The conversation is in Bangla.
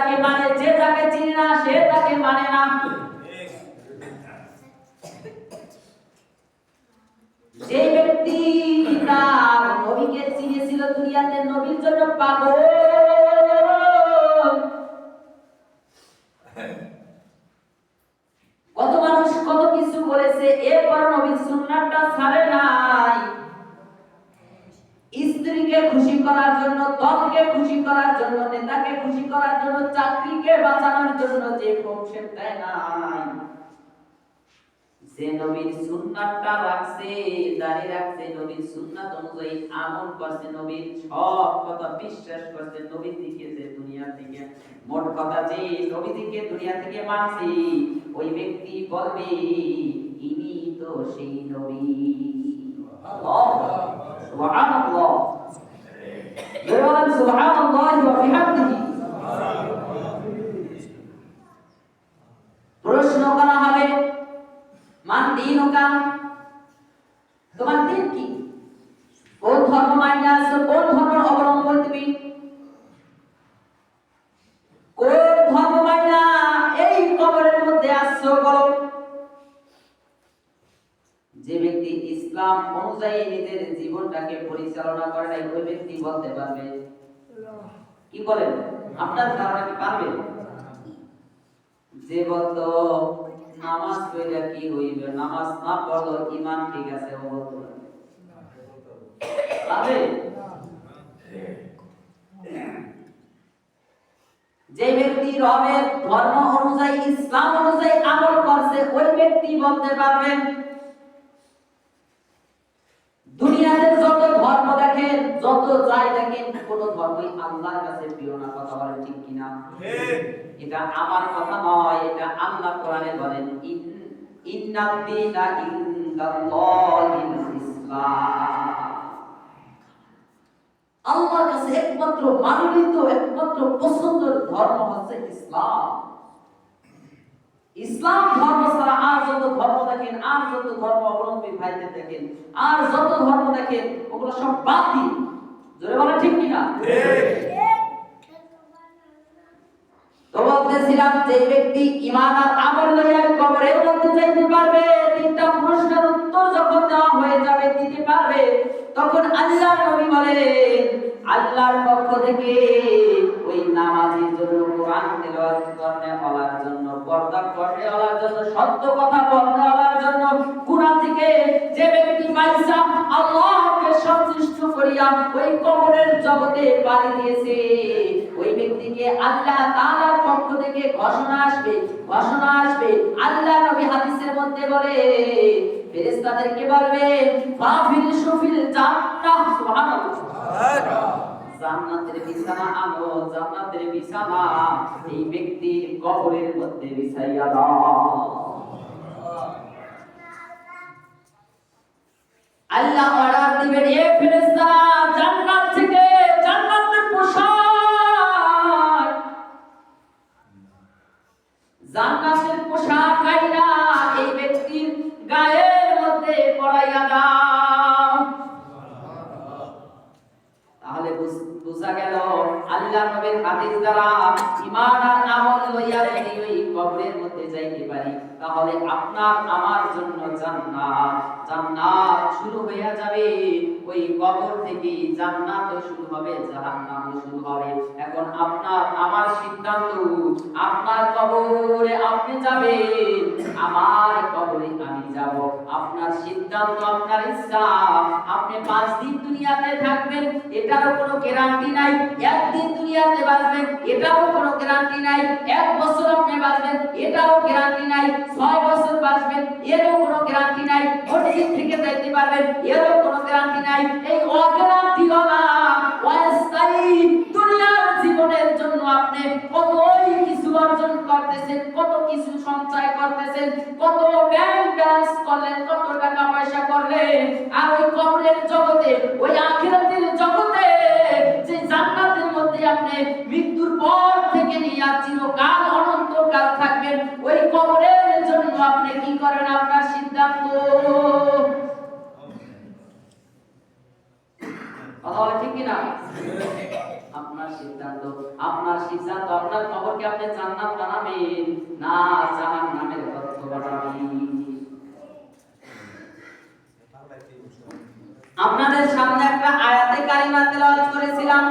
যাকে মানে, যে যাকে চিনে না সে তাকে মানে না। যে ব্যক্তি তার নবীকে চিনেছিল দুনিয়াতে নবীর জন্য পাগল, কত মানুষ কত কিছু বলেছে, এরপর নবীর সুন্নাহটা ছাড়ে নাই। স্ত্রীকে খুশি করার জন্য, দলকে খুশি করার জন্য, নেতাকে খুশি করার জন্য, চাকরিকে বাঁচানোর জন্য যে পৌঁছে দেয় নাই, যে নবীর সুন্নাহটা রাখছে, দাঁড়িয়ে রাখছে, নবীর সুন্নাত অনুযায়ী আমল করছে, নবীর সব কথা বিশ্বাস করছে, নবী থেকে যে দুনিয়া থেকে, মোট কথা যে নবী থেকে দুনিয়া থেকে মানছে, ওই ব্যক্তি বলবে ইনি তো সেই নবী। সুবহানাল্লাহ, বলেন সুবহানাল্লাহি ওয়া বিহামদিহি। প্রশ্ন করা হবে, মান দীনুকা, তোমার দিন কি? কোন ধর্ম মাইনে আছো? কোন ধর্ম অবলম্বন তুমি? কোন ধর্ম মাইনা এই কবরের মধ্যে আছো বলো? যে ব্যক্তি ইসলাম অনুযায়ী নিজের জীবনটাকে পরিচালনা করে নাই, ওই ব্যক্তি বলতে পারবে। কি বলেন? আপনার ধারণা কি পারবে? যে বলতো নামাজ পড়লে কি হইবে, নামাজ না পড়লে ঈমান ঠিক আছে, ও বলতে পারবে? যে ব্যক্তি রবের ধর্ম অনুযায়ী, ইসলাম অনুযায়ী আমল করছে, ওই ব্যক্তি বলতে পারবেন। দুনিয়াতে যত ধর্ম দেখেন, যত যাই দেখেন, কোন ধর্মই আল্লাহর কাছে প্রিয় না। কথা বলেন ঠিক কিনা? এটা আমার কথা নয়, এটা আল্লাহ কোরআনে বলেন, ইন্নাদ দীনা ইনদাল্লাহিল ইসলাম। আল্লাহর কাছে একমাত্র মানোনীত, একমাত্র পছন্দের ধর্ম হচ্ছে ইসলাম। ইসলাম ধর্ম ছাড়া আর যত ধর্ম দেখেন, আর যত ধর্ম অবলম্বী ভাইতে দেখেন, আর যত ধর্ম দেখেন, ওগুলো সব বাতিল। জোরে বলেন ঠিক কিনা? তো বলতেছিলাম, যে ব্যক্তি ঈমান আর আমল লইয়া কবরের মধ্যে যাইতে পারবে, তিনটা প্রশ্নের উত্তর যখন দেওয়া হয়ে যাবে, দিতে পারবে, তখন আল্লাহর নবী বলেন, আল্লাহর পক্ষ থেকে ওই নামাজের জন্য, কোরআন তেলাওয়াত করতে বলার জন্য, পর্দা করতে বলার জন্য, সত্য কথা বলতে বলার জন্য, গুনাহ থেকে যে ব্যক্তি বাইসা আল্লাহকে সন্তুষ্ট করিয়া ওই কবরের জগতে পাড়ি দিয়েছে, ওই ব্যক্তিকে আল্লাহ তাআলার পক্ষ থেকে ঘোষণা আসবে, ঘোষণা আসবে। আল্লাহ নবী হাদিসের মধ্যে বলে, ফেরেশতাদেরকে বলবে, ফাফিল সুফিল জান্নাহ, সুবহানাল্লাহ, জান্নাতের বিছানা আনো, জান্নাতের বিছানা এই ব্যক্তির কবরের মধ্যে বিছাইয়া দাও। আল্লাহ অর্ডার দিবেন, এ ফেরেশতা, জান্নাত থেকে জান্নাতের পোশাক, জান্নাতের পোশাক আইনা এই ব্যক্তির গায়ের মধ্যে পরাইয়া দাও। তাহলে বুঝা গেল আল্লাহ নবীর হাদিস দ্বারা ঈমান আর আমল লইয়া যদি ওই কবরের মধ্যে যাইতে পারি, তাহলে আপনার আমার জন্য জান্নাত, জান্নাত শুরু হয়ে যাবে। ওই কবর থেকে জান্নাতও শুরু হবে, জাহান্নামও শুরু হবে। এখন আপনার আমার সিদ্ধান্ত, আপনার কবরে আপনি যাবেন, আমার কবরে আমি যাব। আপনার সিদ্ধান্ত, আপনার ইচ্ছা। আপনি 5 দিন দুনিয়াতে থাকবেন, এটারও কোনো গ্যারান্টি নাই। 1 দিন দুনিয়াতে বাঁচবেন, এটাও কোনো গ্যারান্টি নাই। 1 বছর আপনি বাঁচবেন, এটাও গ্যারান্টি নাই। 6 বছর বাঁচবেন, এরও কোনো গ্যারান্টি নাই। মসজিদ থেকে যাইতে পারবেন, এরও কোনো গ্যারান্টি নাই। এই অগ্যারান্টি ওয়ালা অস্থায়ী দুনিয়ার জীবনের জন্য আপনি কতই কিছু অর্জন করতেছেন, কত কিছু সঞ্চয় করতেছেন, কত ব্যাংক ব্যালেন্স করলেন, কত টাকা পয়সা করলেন, আর ওই কবরের জগতে, ওই আখিরাতের জগতে, যে জান্নাতের মধ্যে আপনি মৃত্যুর পর থেকে নিয়ে চিরকাল অনন্তকাল থাকবেন, ওই কবরের জন্য আপনি কি করেন? আপনার সিদ্ধান্ত। কথা বলে ঠিক কিনা? আপনার সিদ্ধান্ত, আপনার চান তো আপনার কবরকে আপনি জান্নাত বানাবেন না জাহান্নামের গর্ত বানাবেন? আপনাদের সামনে একটা আয়াতে কারিমা তেলাওয়াত করেছিলাম।